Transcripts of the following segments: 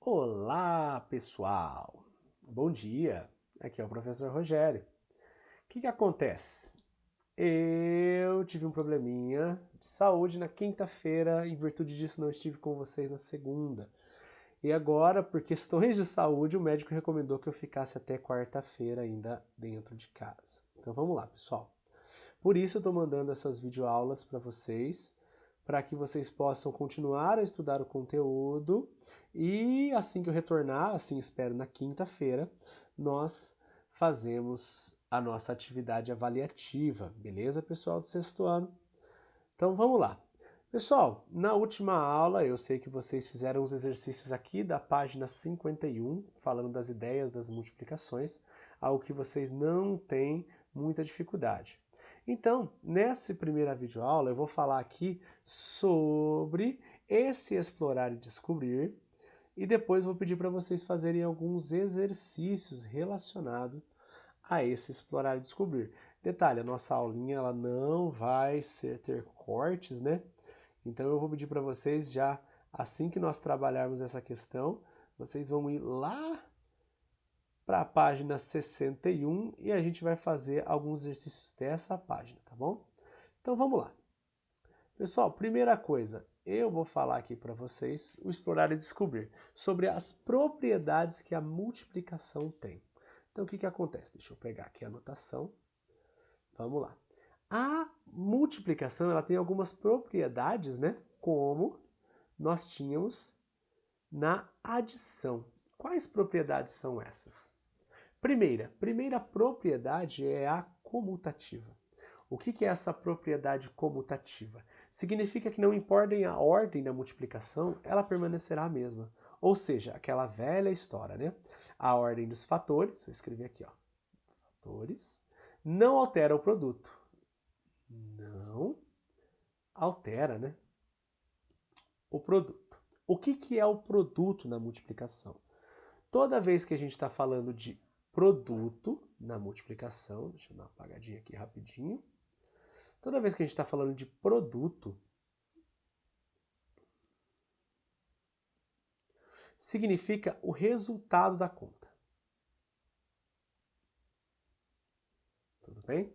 Olá, pessoal! Bom dia! Aqui é o professor Rogério. O que acontece? Eu tive um probleminha de saúde na quinta-feira, em virtude disso não estive com vocês na segunda. E agora, por questões de saúde, o médico recomendou que eu ficasse até quarta-feira ainda dentro de casa. Então vamos lá, pessoal. Por isso eu estou mandando essas videoaulas para vocês, para que vocês possam continuar a estudar o conteúdo e assim que eu retornar, assim espero na quinta-feira, nós fazemos a nossa atividade avaliativa, beleza, pessoal do sexto ano? Então vamos lá. Pessoal, na última aula eu sei que vocês fizeram os exercícios aqui da página 51, falando das ideias das multiplicações, algo que vocês não têm muita dificuldade. Então, nessa primeira videoaula eu vou falar aqui sobre esse explorar e descobrir e depois vou pedir para vocês fazerem alguns exercícios relacionados a esse explorar e descobrir. Detalhe, a nossa aulinha ela não vai ter cortes, né? Então eu vou pedir para vocês já, assim que nós trabalharmos essa questão, vocês vão ir lá para a página 61 e a gente vai fazer alguns exercícios dessa página, tá bom? Então vamos lá. Pessoal, primeira coisa, eu vou falar aqui para vocês o explorar e descobrir sobre as propriedades que a multiplicação tem. Então o que acontece? Deixa eu pegar aqui a anotação. Vamos lá. A multiplicação ela tem algumas propriedades, né? Como nós tínhamos na adição. Quais propriedades são essas? Primeira propriedade é a comutativa. O que é essa propriedade comutativa? Significa que não importa a ordem da multiplicação, ela permanecerá a mesma. Ou seja, aquela velha história, né? A ordem dos fatores, vou escrever aqui, ó. Fatores, não altera o produto. Não altera, né? O produto. O que é o produto na multiplicação? Toda vez que a gente está falando de produto na multiplicação, deixa eu dar uma apagadinha aqui rapidinho. Toda vez que a gente está falando de produto, significa o resultado da conta. Tudo bem?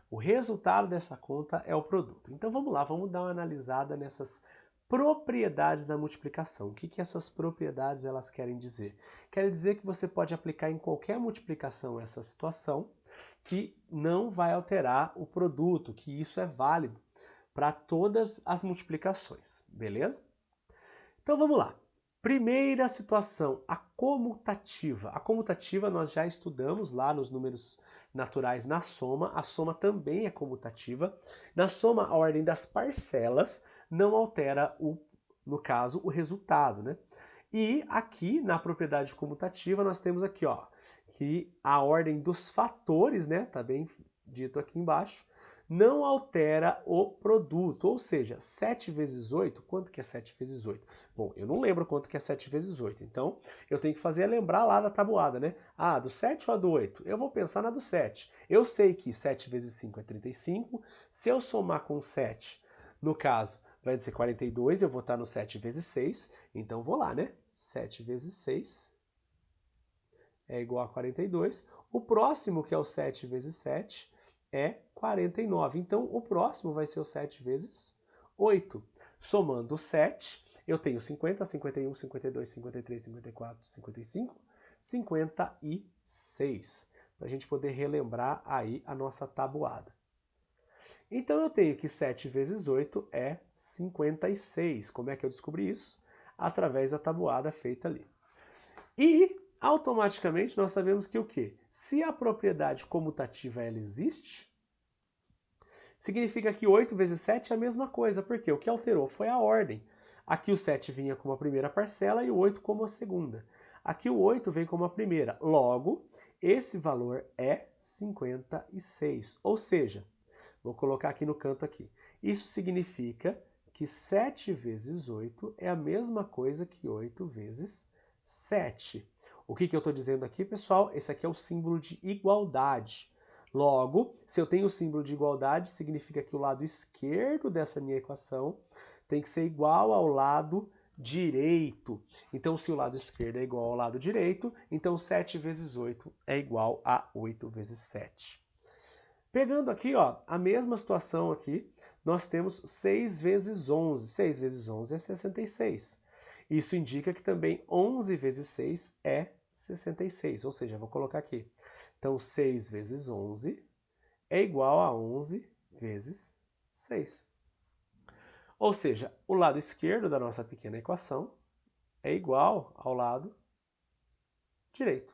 O resultado dessa conta é o produto. Então vamos lá, vamos dar uma analisada nessas propriedades da multiplicação. O que essas propriedades elas querem dizer? Quer dizer que você pode aplicar em qualquer multiplicação essa situação que não vai alterar o produto, que isso é válido para todas as multiplicações, beleza? Então vamos lá. Primeira situação, a comutativa. A comutativa nós já estudamos lá nos números naturais na soma. A soma também é comutativa. Na soma, a ordem das parcelas não altera, no caso, o resultado, né? E aqui, na propriedade comutativa, nós temos aqui, ó, que a ordem dos fatores, né, tá bem dito aqui embaixo, não altera o produto, ou seja, 7 vezes 8, quanto que é 7 vezes 8? Bom, eu não lembro quanto que é 7 vezes 8, então eu tenho que fazer lembrar lá da tabuada, né? Ah, do 7 ou do 8? Eu vou pensar na do 7. Eu sei que 7 vezes 5 é 35, se eu somar com 7, no caso, vai dizer 42, eu vou estar no 7 vezes 6, então vou lá, né? 7 vezes 6 é igual a 42. O próximo, que é o 7 vezes 7, é 49. Então, o próximo vai ser o 7 vezes 8. Somando o 7, eu tenho 50, 51, 52, 53, 54, 55, 56. Para a gente poder relembrar aí a nossa tabuada. Então, eu tenho que 7 vezes 8 é 56. Como é que eu descobri isso? Através da tabuada feita ali. E automaticamente nós sabemos que o quê? Se a propriedade comutativa ela existe, significa que 8 vezes 7 é a mesma coisa, porque o que alterou foi a ordem. Aqui o 7 vinha como a primeira parcela e o 8 como a segunda. Aqui o 8 vem como a primeira. Logo, esse valor é 56. Ou seja, vou colocar aqui no canto aqui. Isso significa que 7 vezes 8 é a mesma coisa que 8 vezes 7. O que eu estou dizendo aqui, pessoal? Esse aqui é o símbolo de igualdade. Logo, se eu tenho o símbolo de igualdade, significa que o lado esquerdo dessa minha equação tem que ser igual ao lado direito. Então, se o lado esquerdo é igual ao lado direito, então 7 vezes 8 é igual a 8 vezes 7. Pegando aqui, ó, a mesma situação aqui, nós temos 6 vezes 11. 6 vezes 11 é 66. Isso indica que também 11 vezes 6 é 66, ou seja, eu vou colocar aqui. Então, 6 vezes 11 é igual a 11 vezes 6. Ou seja, o lado esquerdo da nossa pequena equação é igual ao lado direito.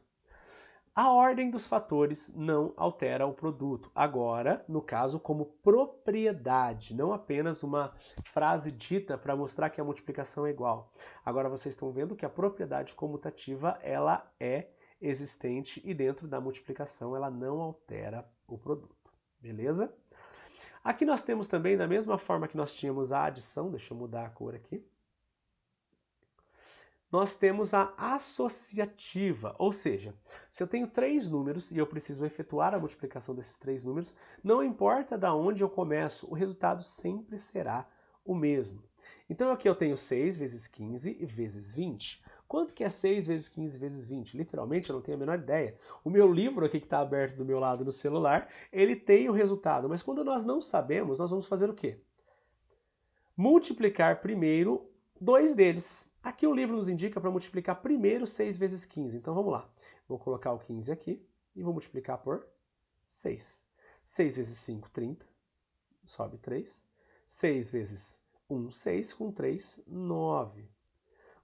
A ordem dos fatores não altera o produto. Agora, no caso, como propriedade, não apenas uma frase dita para mostrar que a multiplicação é igual. Agora vocês estão vendo que a propriedade comutativa ela é existente e dentro da multiplicação ela não altera o produto. Beleza? Aqui nós temos também, da mesma forma que nós tínhamos a adição, deixa eu mudar a cor aqui, nós temos a associativa, ou seja, se eu tenho 3 números e eu preciso efetuar a multiplicação desses 3 números, não importa de onde eu começo, o resultado sempre será o mesmo. Então aqui eu tenho 6 vezes 15 vezes 20. Quanto que é 6 vezes 15 vezes 20? Literalmente eu não tenho a menor ideia. O meu livro aqui que está aberto do meu lado no celular, ele tem o resultado, mas quando nós não sabemos, nós vamos fazer o quê? Multiplicar primeiro 2 deles. Aqui o livro nos indica para multiplicar primeiro 6 vezes 15. Então vamos lá. Vou colocar o 15 aqui e vou multiplicar por 6. 6 vezes 5, 30. Sobe 3. 6 vezes 1, 6. Com 3, 9.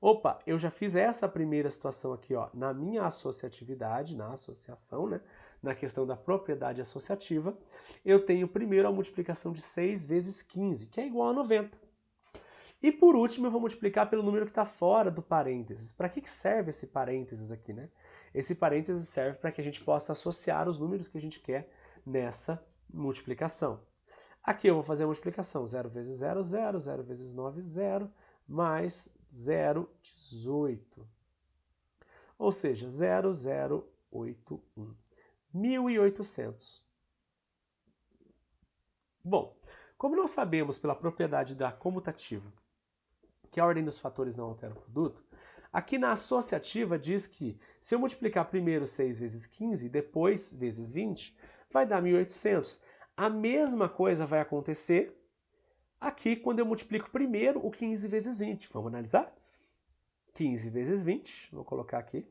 Opa, eu já fiz essa primeira situação aqui, ó, na minha associatividade, na associação, né? Na questão da propriedade associativa, eu tenho primeiro a multiplicação de 6 vezes 15, que é igual a 90. E por último, eu vou multiplicar pelo número que está fora do parênteses. Para que serve esse parênteses aqui, né? Esse parênteses serve para que a gente possa associar os números que a gente quer nessa multiplicação. Aqui eu vou fazer a multiplicação. 0 vezes 0, 0. 0 vezes 9, 0. Mais 0, 18. Ou seja, 0,081. 1.800. Bom, como nós sabemos pela propriedade da comutativa que a ordem dos fatores não altera o produto, aqui na associativa diz que se eu multiplicar primeiro 6 vezes 15, depois vezes 20, vai dar 1.800. A mesma coisa vai acontecer aqui quando eu multiplico primeiro o 15 vezes 20. Vamos analisar? 15 vezes 20, vou colocar aqui,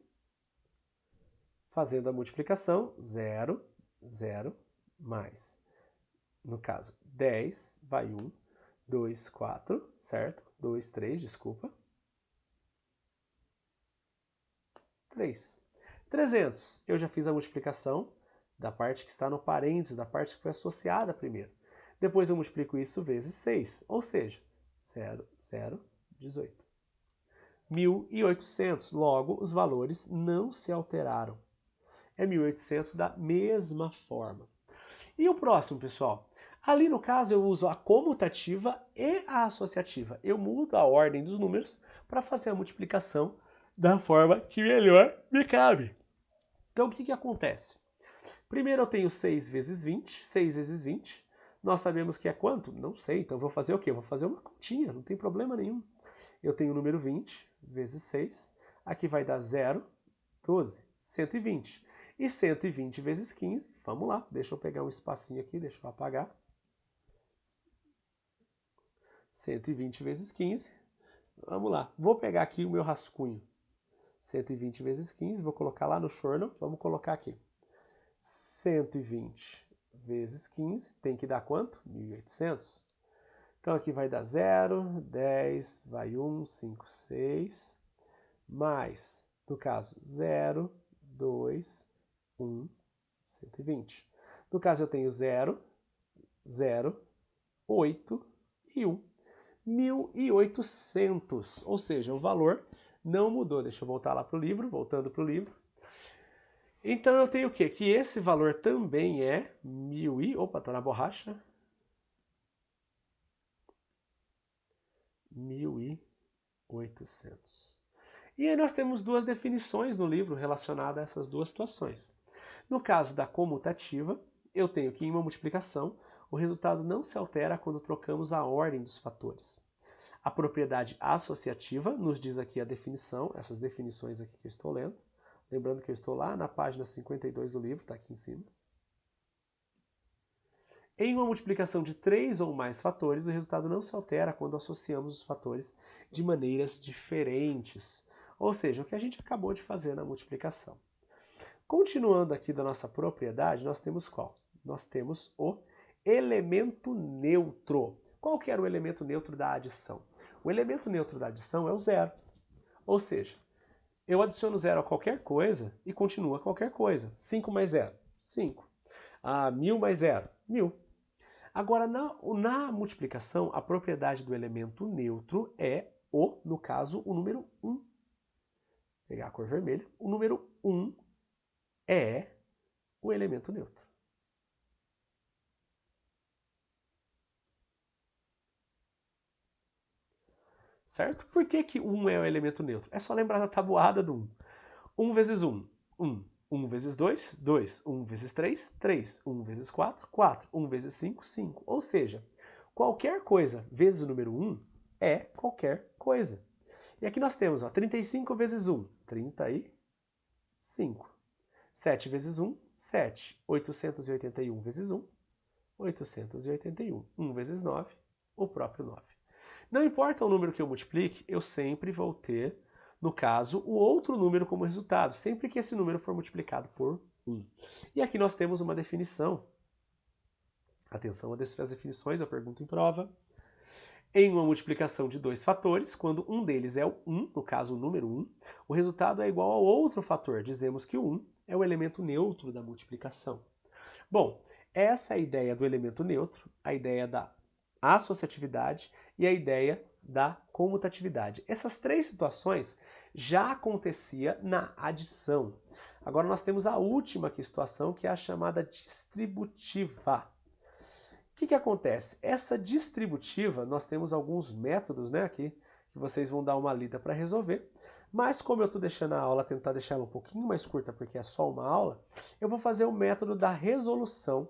fazendo a multiplicação, 0, 0, mais, no caso, 10, vai 1, 2, 4, certo? 2, 3, desculpa. 3. 300, eu já fiz a multiplicação da parte que está no parênteses, da parte que foi associada primeiro. Depois eu multiplico isso vezes 6, ou seja, 0, 0, 18. 1.800, logo os valores não se alteraram. É 1.800 da mesma forma. E o próximo, pessoal? Ali no caso eu uso a comutativa e a associativa. Eu mudo a ordem dos números para fazer a multiplicação da forma que melhor me cabe. Então o que acontece? Primeiro eu tenho 6 vezes 20. 6 vezes 20. Nós sabemos que é quanto? Não sei, então vou fazer o quê? Vou fazer uma continha, não tem problema nenhum. Eu tenho o número 20 vezes 6. Aqui vai dar 0, 12, 120. E 120 vezes 15, vamos lá, deixa eu pegar um espacinho aqui, deixa eu apagar. 120 vezes 15, vamos lá. Vou pegar aqui o meu rascunho. 120 vezes 15, vou colocar lá no journal, vamos colocar aqui. 120 vezes 15, tem que dar quanto? 1.800. Então aqui vai dar 0, 10, vai 1, 5, 6, mais, no caso, 0, 2, 1, 120. No caso eu tenho 0, 0, 8 e 1. 1.800, ou seja, o valor não mudou. Deixa eu voltar lá para o livro, voltando para o livro. Então eu tenho o quê? Que esse valor também é 1.000 e... Opa, tá na borracha. 1.800. E aí nós temos duas definições no livro relacionadas a essas duas situações. No caso da comutativa, eu tenho que em uma multiplicação, o resultado não se altera quando trocamos a ordem dos fatores. a propriedade associativa, nos diz aqui a definição, essas definições aqui que eu estou lendo. Lembrando que eu estou lá na página 52 do livro, está aqui em cima. Em uma multiplicação de 3 ou mais fatores, o resultado não se altera quando associamos os fatores de maneiras diferentes. Ou seja, o que a gente acabou de fazer na multiplicação. Continuando aqui da nossa propriedade, nós temos qual? Nós temos o elemento neutro. Qual que era o elemento neutro da adição? O elemento neutro da adição é o zero. Ou seja, eu adiciono zero a qualquer coisa e continua qualquer coisa. 5 mais 0, 5. 1000 mais 0, 1000. Agora, na multiplicação, a propriedade do elemento neutro é no caso, o número 1. Vou pegar a cor vermelha. O número 1 é o elemento neutro. Certo? Por que 1 é o elemento neutro? É só lembrar da tabuada do 1. 1 vezes 1, 1. 1 vezes 2, 2. 1 vezes 3, 3. 1 vezes 4, 4. 1 vezes 5, 5. Ou seja, qualquer coisa vezes o número 1 é qualquer coisa. E aqui nós temos 35 vezes 1, 35. 7 vezes 1, 7. 881 vezes 1, 881. 1 vezes 9, o próprio 9. Não importa o número que eu multiplique, eu sempre vou ter, no caso, o outro número como resultado, sempre que esse número for multiplicado por 1. E aqui nós temos uma definição. Atenção às definições, eu pergunto em prova. Em uma multiplicação de dois fatores, quando um deles é o 1, no caso o número 1, o resultado é igual ao outro fator. Dizemos que o 1 é o elemento neutro da multiplicação. Bom, essa é a ideia do elemento neutro, a ideia da associatividade e a ideia da comutatividade. Essas três situações já acontecia na adição. Agora nós temos a última situação, que é a chamada distributiva. O que acontece? Essa distributiva, nós temos alguns métodos, né, aqui, que vocês vão dar uma lida para resolver. Mas como eu estou deixando a aula, tentar deixar ela um pouquinho mais curta, porque é só uma aula, eu vou fazer o método da resolução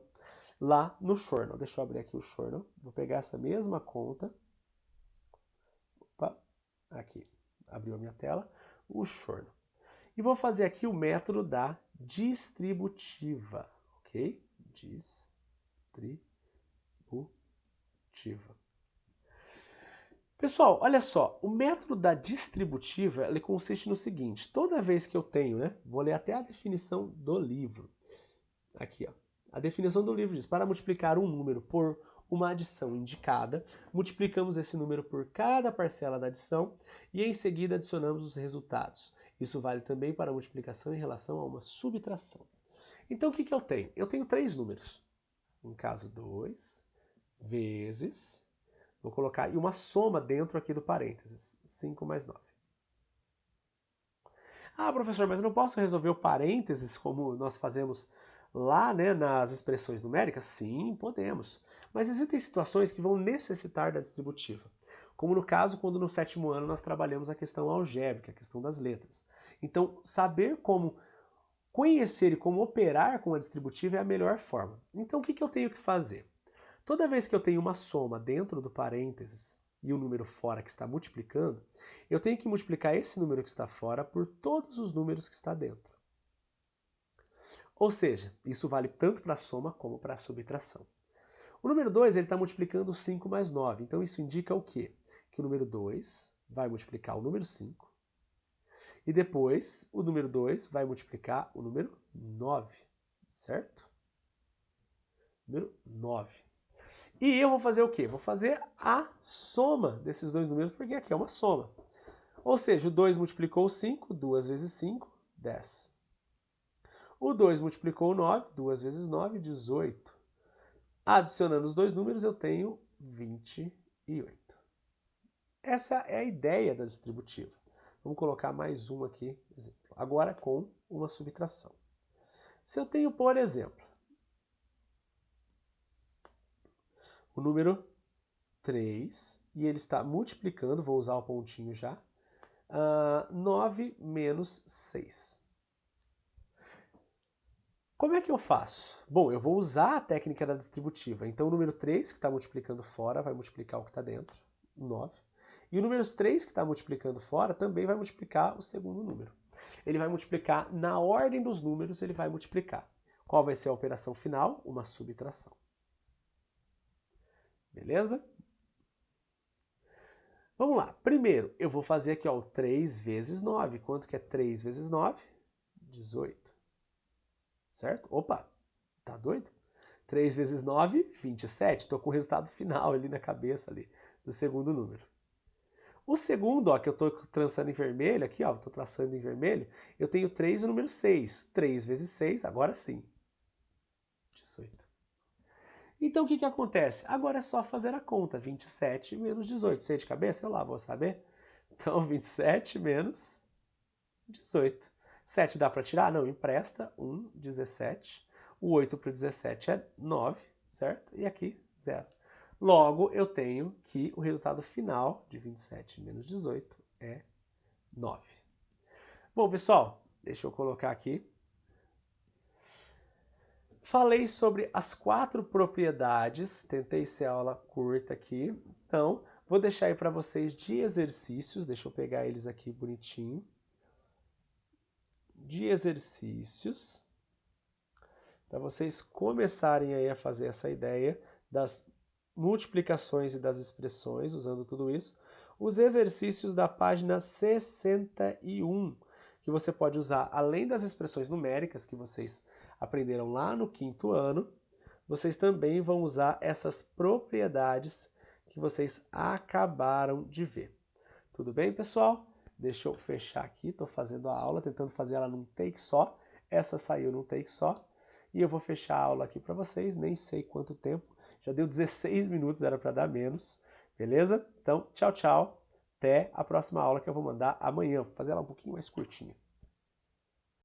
lá no Journal. Deixa eu abrir aqui o Journal. Vou pegar essa mesma conta. Opa, aqui. Abriu a minha tela. O Journal. E vou fazer aqui o método da distributiva. Ok? Distributiva. Pessoal, olha só, o método da distributiva ele consiste no seguinte: toda vez que eu tenho, né, vou ler até a definição do livro. Aqui, ó. A definição do livro diz: para multiplicar um número por uma adição indicada, multiplicamos esse número por cada parcela da adição e em seguida adicionamos os resultados. Isso vale também para a multiplicação em relação a uma subtração. Então o que eu tenho? Eu tenho três números. No caso, 2 vezes, vou colocar e uma soma dentro aqui do parênteses, 5 mais 9. Ah, professor, mas eu não posso resolver o parênteses como nós fazemos lá, né, nas expressões numéricas? Sim, podemos. Mas existem situações que vão necessitar da distributiva. Como no caso, quando no 7º ano nós trabalhamos a questão algébrica, a questão das letras. Então, saber como conhecer e como operar com a distributiva é a melhor forma. Então, o que eu tenho que fazer? Toda vez que eu tenho uma soma dentro do parênteses e o número fora que está multiplicando, eu tenho que multiplicar esse número que está fora por todos os números que está dentro. Ou seja, isso vale tanto para a soma como para a subtração. O número 2 está multiplicando 5 mais 9, então isso indica o quê? Que o número 2 vai multiplicar o número 5 e depois o número 2 vai multiplicar o número 9, certo? Número 9. E eu vou fazer o quê? Vou fazer a soma desses dois números, porque aqui é uma soma. Ou seja, o 2 multiplicou o 5, 2 vezes 5, 10. O 2 multiplicou o 9, 2 vezes 9, 18. Adicionando os dois números, eu tenho 28. Essa é a ideia da distributiva. Vamos colocar mais um aqui, exemplo. Agora com uma subtração. Se eu tenho, por exemplo, o número 3, e ele está multiplicando, vou usar o pontinho já, 9 menos 6. Como é que eu faço? Bom, eu vou usar a técnica da distributiva. Então o número 3, que está multiplicando fora, vai multiplicar o que está dentro, 9. E o número 3 que está multiplicando fora também vai multiplicar o segundo número. Ele vai multiplicar na ordem dos números, ele vai multiplicar. Qual vai ser a operação final? Uma subtração. Beleza? Vamos lá. Primeiro, eu vou fazer aqui ó, o 3 vezes 9. Quanto que é 3 vezes 9? 18. Certo? Opa, tá doido? 3 vezes 9, 27. Estou com o resultado final ali na cabeça ali, do segundo número. O segundo, ó, que eu estou traçando em vermelho aqui, ó, estou traçando em vermelho, eu tenho 3 e o número 6. 3 vezes 6, agora sim. 18. Então o que acontece? Agora é só fazer a conta. 27 menos 18. Sei de cabeça? Eu lá vou saber. Então 27 menos 18. 7 dá para tirar? Não, empresta. 1, 17. O 8 para o 17 é 9, certo? E aqui, 0. Logo, eu tenho que o resultado final de 27 menos 18 é 9. Bom, pessoal, deixa eu colocar aqui. Falei sobre as 4 propriedades, tentei ser aula curta aqui, então vou deixar aí para vocês de exercícios, deixa eu pegar eles aqui bonitinho. De exercícios, para vocês começarem aí a fazer essa ideia das multiplicações e das expressões, usando tudo isso. Os exercícios da página 61, que você pode usar além das expressões numéricas que vocês aprenderam lá no 5º ano, vocês também vão usar essas propriedades que vocês acabaram de ver. Tudo bem, pessoal? Deixa eu fechar aqui, estou fazendo a aula, tentando fazer ela num take só. Essa saiu num take só. E eu vou fechar a aula aqui para vocês, nem sei quanto tempo. Já deu 16 minutos, era para dar menos. Beleza? Então, tchau, tchau. Até a próxima aula que eu vou mandar amanhã. Vou fazer ela um pouquinho mais curtinha.